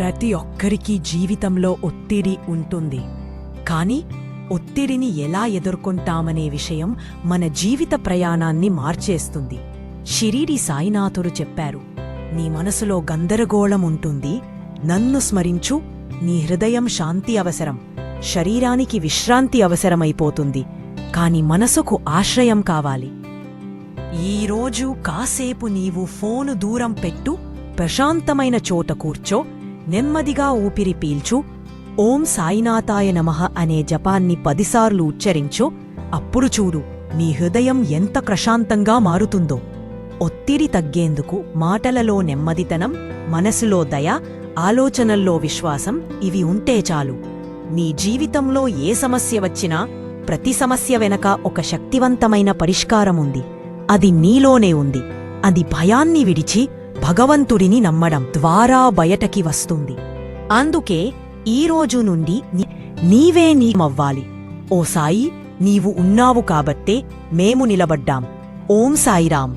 ప్రతి ఒక్కరికి జీవితంలో ఒత్తిడి ఉంటుంది. కానీ ఒత్తిడిని ఎలా ఎదుర్కొంటామనే విషయం మన జీవిత ప్రయాణాన్ని మార్చేస్తుంది. షిరిడి సాయినాథుడు చెప్పారు, నీ మనసులో గందరగోళం ఉంటుంది, నన్ను స్మరించు, నీ హృదయం శాంతి అవసరం. శరీరానికి విశ్రాంతి అవసరమైపోతుంది, కాని మనసుకు ఆశ్రయం కావాలి. ఈరోజు కాసేపు నీవు ఫోను దూరం పెట్టు, ప్రశాంతమైన చోట కూర్చో, నెమ్మదిగా ఊపిరి పీల్చు, ఓం సాయినాథాయ నమః అనే జపాన్ని 10 సార్లు ఉచ్చరించు. అప్పుడు చూడు నీ హృదయం ఎంత ప్రశాంతంగా మారుతుందో. ఒత్తిడి తగ్గేందుకు మాటలలో నెమ్మదితనం, మనసులో దయ, ఆలోచనల్లో విశ్వాసం ఇవి ఉంటే చాలు. నీ జీవితంలో ఏ సమస్య వచ్చినా ప్రతి సమస్య వెనక ఒక శక్తివంతమైన పరిష్కారముంది. అది నీలోనే ఉంది. అది భయాన్ని విడిచి భగవంతుడిని నమ్మడం ద్వారా బయటకి వస్తుంది. అందుకే ఈరోజు నుండి నీవే నీమవ్వాలి. ఓ సాయి, నీవు ఉన్నావు కాబట్టే మేము నిలబడ్డాం. ఓం సాయిరాం.